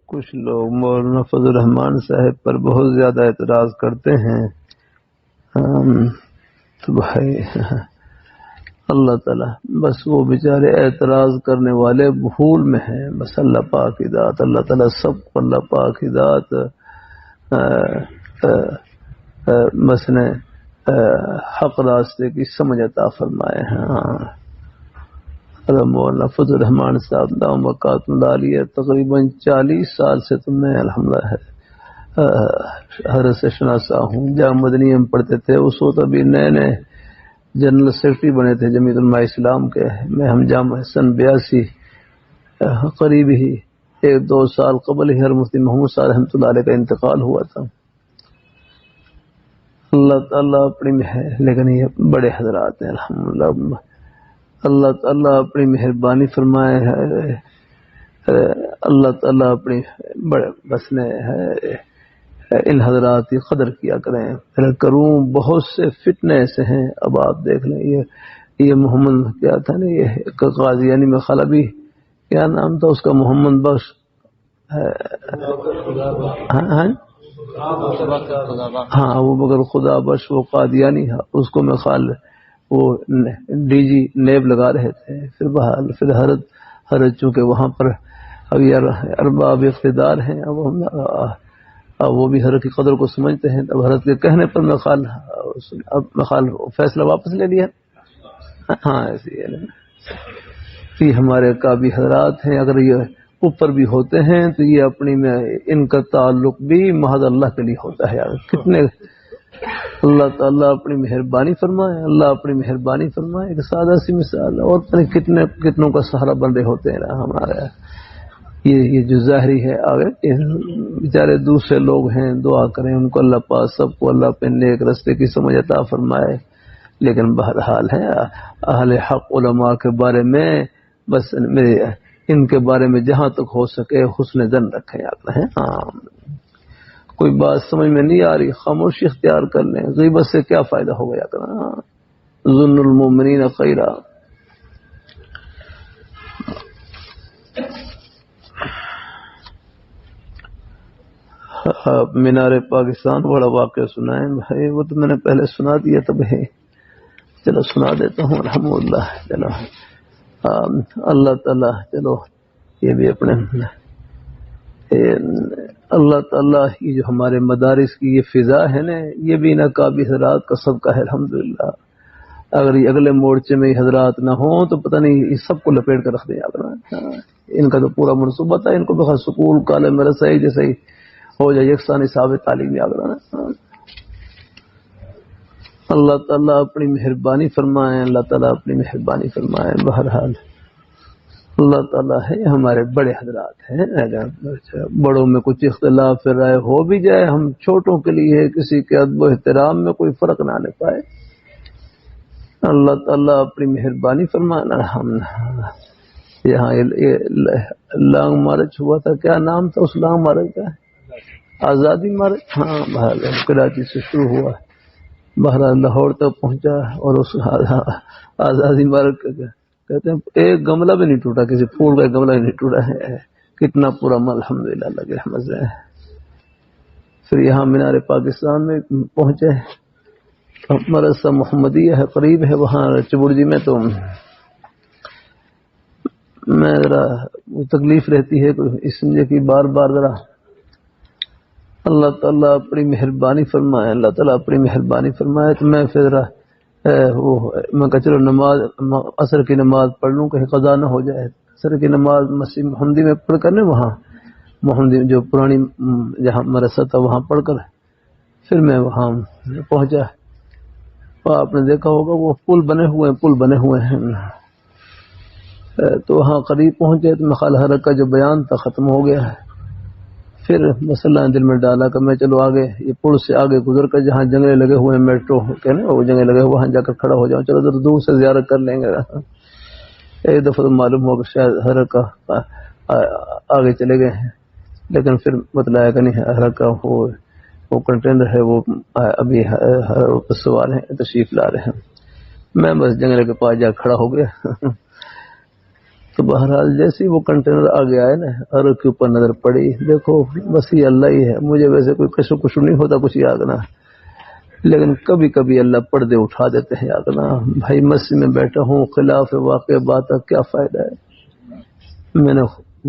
کچھ لوگ مولانا فضل الرحمان صاحب پر بہت زیادہ اعتراض کرتے ہیں. تو بھائی اللہ تعالیٰ بس وہ بیچارے اعتراض کرنے والے بھول میں ہیں. بس اللہ پاک کی ذات، اللہ تعالیٰ سب کو اللہ پاک کی ذات بس نے حق راستے کی سمجھ عطا فرمائے ہیں. مولانا فضل الرحمان صاحب دام وقات ملالیہ تقریباً 40 سال سے تو میں الحمدللہ حضرت سے شناسا ہوں. جامع مدنی ہم پڑھتے تھے، اس وقت ابھی نئے نئے جنرل سیکرٹری بنے تھے جمعیت علماء اسلام کے. میں ہم جامع سن 82 قریب ہی 1-2 سال قبل ہی مفتی محمود صاحب رحمۃ اللہ علیہ کا انتقال ہوا تھا. اللہ تعالیٰ اپنی لیکن یہ بڑے حضرات ہیں الحمدللہ. اللہ تعالیٰ اپنی مہربانی فرمائے ہے. اللہ تعالیٰ اپنی بڑے بس نے ان حضرات کی قدر کیا کریں. پھر کروں بہت سے فتنے ایسے ہیں. اب آپ دیکھ لیں یہ محمد کیا تھا نا، یہ قادیانی میں خلبی کیا نام تھا اس کا، محمد بخش ہاں وہ مگر خدا بخش وہ قادیانی ہے. اس کو میں وہ ڈی جی نیب لگا رہے تھے. پھر حضرت چونکہ وہاں پر اب یار ارباب اقتدار ہیں، اب وہ بھی حضرت کی قدر کو سمجھتے ہیں. اب حضرت کے کہنے پر میں فیصلہ واپس لے لیا. ہاں ایسی ہے یہ ہمارے کابی حضرات ہیں. اگر یہ اوپر بھی ہوتے ہیں تو یہ اپنی میں ان کا تعلق بھی محض اللہ کے لیے ہوتا ہے. یار کتنے اللہ تعالیٰ اپنی مہربانی فرمائے، اللہ اپنی مہربانی فرمائے. ایک سادہ سی مثال اور کتنوں کا سہارا بن رہے ہوتے ہیں ہمارے. یہ جو ظاہری ہے آگے بیچارے دوسرے لوگ ہیں، دعا کریں ان کو اللہ پاک سب کو اللہ پہ نیک رستے کی سمجھ عطا فرمائے. لیکن بہرحال ہے اہل حق علماء کے بارے میں بس ان کے بارے میں جہاں تک ہو سکے حسن ظن رکھیں. آپ ہیں کوئی بات سمجھ میں نہیں آ رہی خاموشی اختیار کر لیں. غیبت سے کیا فائدہ ہو گیا کرنا. ظن المؤمنین خیرا. مینار پاکستان بڑا واقعہ سنائیں بھائی. وہ تو میں نے پہلے سنا دیا تھا بھائی، چلو سنا دیتا ہوں الحمدللہ. چلو اللہ تعالیٰ چلو یہ بھی اپنے اللہ تعالیٰ یہ جو ہمارے مدارس کی یہ فضا ہے نا، یہ بھی نہ کابی حضرات کا صدقہ ہے الحمدللہ. اگر یہ اگلے مورچے میں حضرات نہ ہوں تو پتہ نہیں یہ سب کو لپیٹ کر رکھ دیں. ان کا تو پورا منصوبہ تھا ان کو بخیر سکول کالج میں رسائی جیسے ہی ہو جائے یکساں نصاب تعلیمی. اللہ تعالیٰ اپنی مہربانی فرمائے، اللہ تعالیٰ اپنی مہربانی فرمائے. بہرحال اللہ تعالیٰ ہے ہمارے بڑے حضرات ہیں. بڑوں میں کچھ اختلاف رائے ہو بھی جائے، ہم چھوٹوں کے لیے کسی کے ادب و احترام میں کوئی فرق نہ آنے پائے. اللہ تعالیٰ اپنی مہربانی فرمانا. ہم یہاں لانگ مارچ ہوا تھا، کیا نام تھا اس لانگ مارچ کا؟ آزادی مارچ. ہاں بہرحال کراچی سے شروع ہوا، بہرحال لاہور تک پہنچا. اور اس آزادی مارچ کا کہتے ہیں ایک گملہ بھی نہیں ٹوٹا، کسی پھول کا گملہ بھی نہیں ٹوٹا ہے. کتنا پورا الحمدللہ اللہ کی رحمت سے. پھر یہاں مینار پاکستان میں پہنچے. مدرسہ محمدیہ ہے قریب ہے وہاں چبڑجی میں. تو میں ذرا تکلیف رہتی ہے اس لیے کہ بار بار ذرا اللہ تعالیٰ اپنی مہربانی فرمائے، اللہ تعالیٰ اپنی مہربانی فرمائے. تو میں پھر میں کہا چلو نماز عصر کی نماز پڑھ لوں کہیں قضا نہ ہو جائے. عصر کی نماز مسجد محمدی میں پڑھ کر وہاں محمدی جو پرانی جہاں مدرسہ تھا وہاں پڑھ کر پھر میں وہاں پہنچا. آپ نے دیکھا ہوگا وہ پل بنے ہوئے ہیں. تو وہاں قریب پہنچے تو مخال حرک کا جو بیان تھا ختم ہو گیا ہے. پھر مسئلہ دل میں ڈالا کہ میں چلو آگے یہ پل سے آگے گزر کر جہاں جنگلے لگے ہوئے ہیں میٹرو کے نا وہ جنگلے لگے ہوئے وہاں جا کر کھڑا ہو جاؤں. چلو ذرا دور سے زیارت کر لیں گے. ایک دفعہ تو معلوم ہو کہ شاید حرک کا آگے چلے گئے ہیں، لیکن پھر بتلایا کہ نہیں حرک کا وہ کنٹینر ہے وہ ابھی سوال ہیں تشریف لا رہے ہیں. میں بس جنگلے کے پاس جا کھڑا ہو گیا. تو بہرحال جیسے وہ کنٹینر آگے آئے نا عرب کے اوپر نظر پڑی، دیکھو بس یہ اللہ ہی ہے، مجھے ویسے کوئی کشو کشو نہیں ہوتا کچھ یاگنا، لیکن کبھی کبھی اللہ پردے اٹھا دیتے ہیں یاگنا۔ بھائی مسجد میں بیٹھا ہوں، خلاف واقع بات کا کیا فائدہ ہے؟ میں نے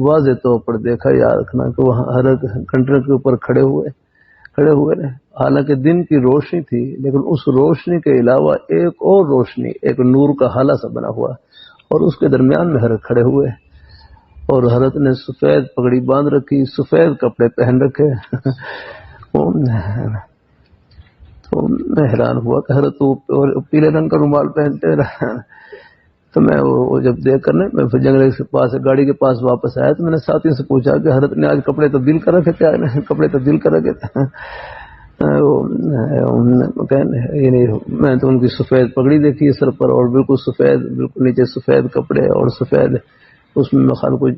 واضح طور پر دیکھا، یاد رکھنا کہ وہاں عرب کنٹینر کے اوپر کھڑے ہوئے نا، حالانکہ دن کی روشنی تھی لیکن اس روشنی کے علاوہ ایک اور روشنی، ایک نور کا حالہ سا بنا ہوا، اور اس کے درمیان میں حضرت کھڑے ہوئے، اور حضرت نے سفید پگڑی باندھ رکھی، سفید کپڑے پہن رکھے۔ تو میں حیران ہوا کہ حضرت پیلے رنگ کا رومال پہنتے رہا۔ تو میں وہ جب دیکھ کر میں پھر جنگل کے پاس گاڑی کے پاس واپس آیا تو میں نے ساتھی سے پوچھا کہ حضرت نے آج کپڑے تبدیل کر رکھے کیا؟ کپڑے تبدیل کر رکھے تھے؟ یعنی میں تو ان کی سفید پگڑی دیکھی ہے سر پر، اور بالکل سفید، بالکل نیچے سفید کپڑے اور سفید اس میں مخال کوئی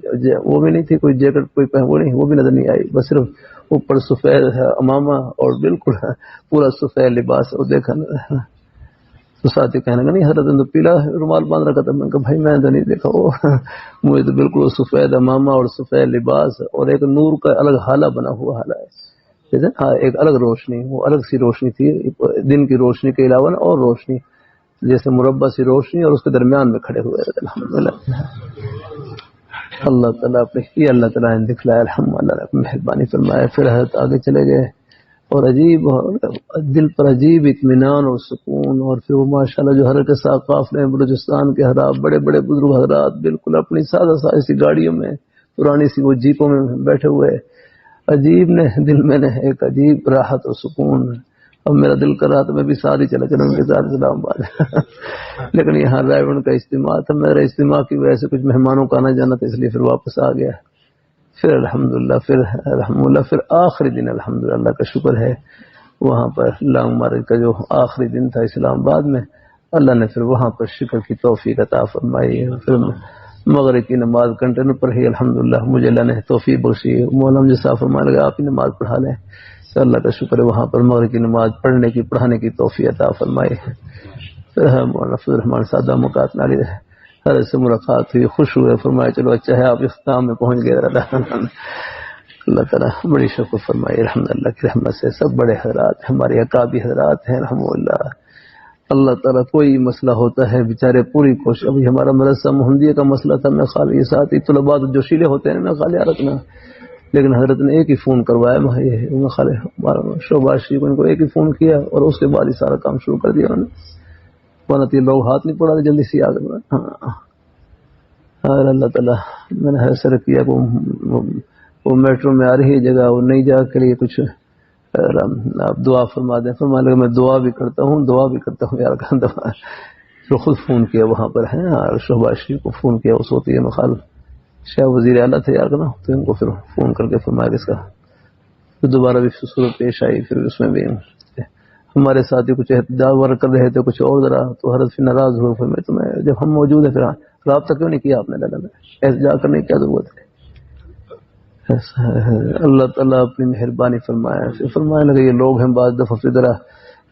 وہ بھی نہیں تھی، کوئی جیکٹ کوئی وہ نہیں، وہ بھی نظر نہیں آئی، بس صرف اوپر سفید امامہ اور بالکل پورا سفید لباس وہ دیکھا۔ تو ساتھی کہنے لگا نہیں حضرت نے تو پیلا رومال باندھ رکھا تھا۔ میں نے کہا بھائی میں تو نہیں دیکھا، وہ مجھے تو بالکل سفید امامہ اور سفید لباس اور ایک نور کا الگ حالہ بنا ہوا حالہ ہے، ایک الگ روشنی، وہ الگ سی روشنی تھی دن کی روشنی کے علاوہ، اور روشنی جیسے مربع سی روشنی، اور اس کے درمیان میں کھڑے ہوئے۔ الحمدللہ اللہ تعالیٰ اپنے اللہ تعالیٰ نے دکھلایا، الحمدللہ نے مہربانی فرمایا۔ پھر حضرت آگے چلے گئے، اور عجیب دل پر عجیب اطمینان اور سکون، اور پھر وہ ماشاءاللہ جو حضرت ثقاف نے بلوچستان کے حضرات، بڑے بڑے بزرگ حضرات بالکل اپنی سادہ سی گاڑیوں میں، پرانی سی وہ جیپوں میں بیٹھے ہوئے، عجیب نے دل میں نے ایک عجیب راحت اور سکون۔ اب میرا دل کر رہا تھا میں بھی ساتھ ہی چلا چلوں ان کے ساتھ اسلام آباد، لیکن یہاں رائے گڑھ کا اجتماع تھا، میرا اجتماع کی وجہ سے کچھ مہمانوں کا آنا جانا تھا، اس لیے پھر واپس آ گیا۔ پھر الحمدللہ پھر آخری دن الحمدللہ اللہ کا شکر ہے، وہاں پر لانگ مارچ کا جو آخری دن تھا اسلام آباد میں، اللہ نے پھر وہاں پر شکر کی توفیق عطا فرمائی۔ پھر مغرب کی نماز کنٹینر پر ہی الحمدللہ مجھے اللہ نے توفیق بخشی، مولانا جی صاحب فرمانے لگے آپ ہی نماز پڑھا لیں، تو اللہ کا شکر ہے وہاں پر مغرب کی نماز پڑھانے کی توفیق عطا فرمائی۔ پھر مولانا فضل الرحمان صاحب مقات نالی حضرت سے ملاقات ہوئی، خوش ہوئے، فرمایا چلو اچھا ہے آپ اختتام میں پہنچ گئے۔ اللہ تعالیٰ بڑی شکر فرمائی، الحمدللہ کی رحمت سے سب بڑے حضرات ہمارے اکابی حضرات ہیں الحمدللہ۔ اللہ تعالیٰ کوئی مسئلہ ہوتا ہے بیچارے پوری کوشش، ابھی ہمارا مدرسہ محمدیہ کا مسئلہ تھا، میں خالی یہ ساتھ طلباء جوشیلے ہوتے ہیں میں خالی رکھنا، لیکن حضرت نے ایک ہی فون کروایا، میں خالی شعبہ شریف ان کو ایک ہی فون کیا اور اس کے بعد ہی سارا کام شروع کر دیا انہوں نے، ورنہ تو لوگ ہاتھ نہیں پڑا جلدی سے یاد کرنا۔ ہاں اللہ تعالیٰ میں نے حیثر کیا وہ میٹرو میں آ رہی ہے جگہ، وہ نئی جگہ کے لیے کچھ آپ دعا فرما دیں، فرمانے لگا میں دعا بھی کرتا ہوں یار کا دعا، جو خود فون کیا وہاں پر ہے شعبہ شریف کو فون کیا، اس ہوتی ہے مخال شاہ وزیر اعلیٰ تھے یار کا، تو ان کو پھر فون کر کے فرمایا اس کا پھر دوبارہ بھی صورت پیش آئی، پھر اس میں بھی ہمارے ساتھی کچھ احتجاج کر رہے تھے کچھ اور ذرا، تو حضرت پھر ناراض ہوئے، پھر میں تمہیں جب ہم موجود ہیں پھر رابطہ کیوں نہیں کیا آپ نے؟ لگا احتجاج کرنے کی کیا ضرورت ہے؟ اللہ تعالیٰ اپنی مہربانی فرمایا لگے یہ لوگ ہیں بعض دفعہ پھر ذرا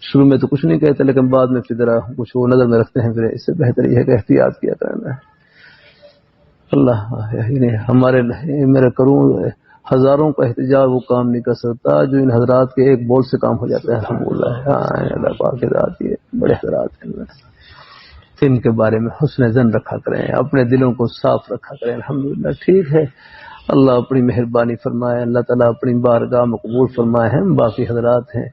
شروع میں تو کچھ نہیں کہتے لیکن بعد میں پھر ذرا کچھ وہ نظر میں رکھتے ہیں، پھر اس سے بہتر یہ ہے کہ احتیاط کیا کرنا ہے۔ اللہ ہمارے میرے کروں ہزاروں کا احتجاج وہ کام نہیں کر سکتا جو ان حضرات کے ایک بول سے کام ہو جاتا ہے الحمدللہ۔ اللہ پاک ذات یہ بڑے حضرات ہیں، ان کے بارے میں حسن ظن رکھا کریں، اپنے دلوں کو صاف رکھا کریں الحمدللہ۔ ٹھیک ہے، اللہ اپنی مہربانی فرمائے، اللہ تعالیٰ اپنی بارگاہ میں قبول فرمائے ہیں۔ باقی حضرات ہیں،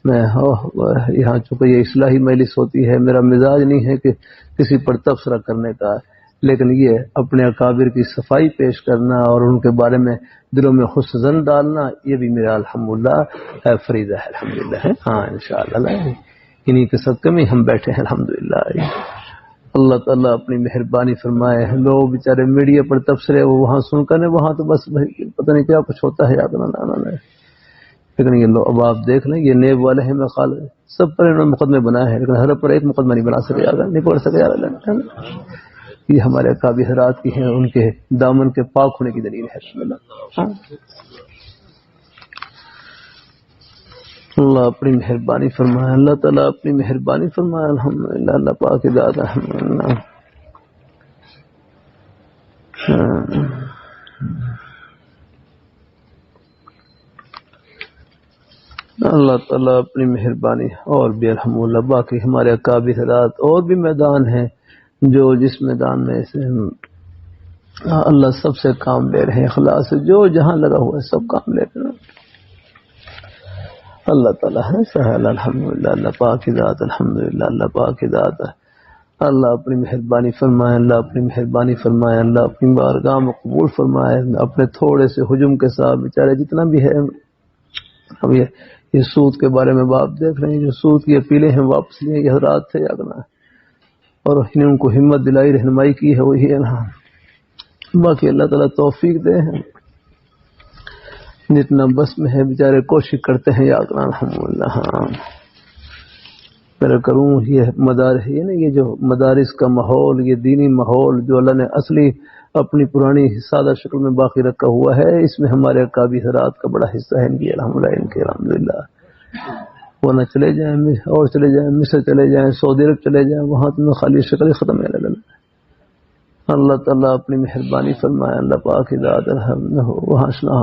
میں یہاں چونکہ یہ اصلاحی مجلس ہوتی ہے، میرا مزاج نہیں ہے کہ کسی پر تبصرہ کرنے کا، لیکن یہ اپنے اکابر کی صفائی پیش کرنا اور ان کے بارے میں دلوں میں حسن ظن ڈالنا، یہ بھی میرا الحمدللہ فریضہ ہے الحمدللہ ہے۔ ہاں انشاءاللہ انہی کے صدقے میں ہم بیٹھے ہیں الحمدللہ۔ اللہ تعالیٰ اپنی مہربانی فرمائے، لوگ بیچارے میڈیا پر تبصرے وہ وہاں سن کر وہاں تو بس پتہ نہیں کیا کچھ ہوتا ہے یاد نہ، لیکن یہ لوگ اب آپ دیکھ لیں یہ نیب والے ہیں، میں خال سب پر انہوں نے مقدمے بنائے ہیں لیکن ہر پر ایک مقدمہ نہیں بنا سکے، یاد نہیں پڑھ سکے یاد۔ یہ ہمارے اکابر حضرات کی ہیں، ان کے دامن کے پاک ہونے کی دلیل ہے۔ اللہ اپنی مہربانی فرمائے، اللہ تعالیٰ اپنی مہربانی فرمائے الحمدللہ، اللہ پاک ذات الحمدللہ۔ اللہ تعالیٰ اپنی مہربانی اور بھی الحمدللہ باقی ہمارے اکابر حضرات اور بھی میدان ہیں جو جس میدان میں سے اللہ سب سے کام لے رہے ہیں اخلاص سے، جو جہاں لگا ہوا ہے سب کام لے رہے ہیں. اللہ تعالیٰ ہے سہل الحمدللہ، اللہ پاک کی ذات الحمدللہ، اللہ پاک کی ذات ہے. اللہ اپنی مہربانی فرمائے، اللہ اپنی مہربانی فرمائے، اللہ اپنی بارگاہ میں قبول فرمائے. اپنے تھوڑے سے ہجوم کے ساتھ بیچارے جتنا بھی ہے، اب یہ سود کے بارے میں باپ دیکھ رہے ہیں، جو سود کی اپیلیں ہیں واپس لیے یہ حضرات تھے جاگنا ہے اور انہیں ان کو ہمت دلائی رہنمائی کی ہے، وہی ہے نا. باقی اللہ تعالیٰ توفیق دے ہیں، جتنا بس میں ہے بیچارے کوشش کرتے ہیں یاگنا الحمدللہ. ہاں میرا کروں یہ مدارس یہ نا، یہ جو مدارس کا ماحول، یہ دینی ماحول جو اللہ نے اصلی اپنی پرانی سادہ شکل میں باقی رکھا ہوا ہے، اس میں ہمارے اکابر حضرات کا بڑا حصہ ہے ان کی الحمدللہ. وہ نہ چلے جائیں اور چلے جائیں مصر چلے جائیں سعودی عرب چلے جائیں، وہاں تمہیں خالی شکل ختم ہے. اللہ تعالیٰ اپنی مہربانی فرمائے، اللہ پاک ذات الحمد وہاں سنا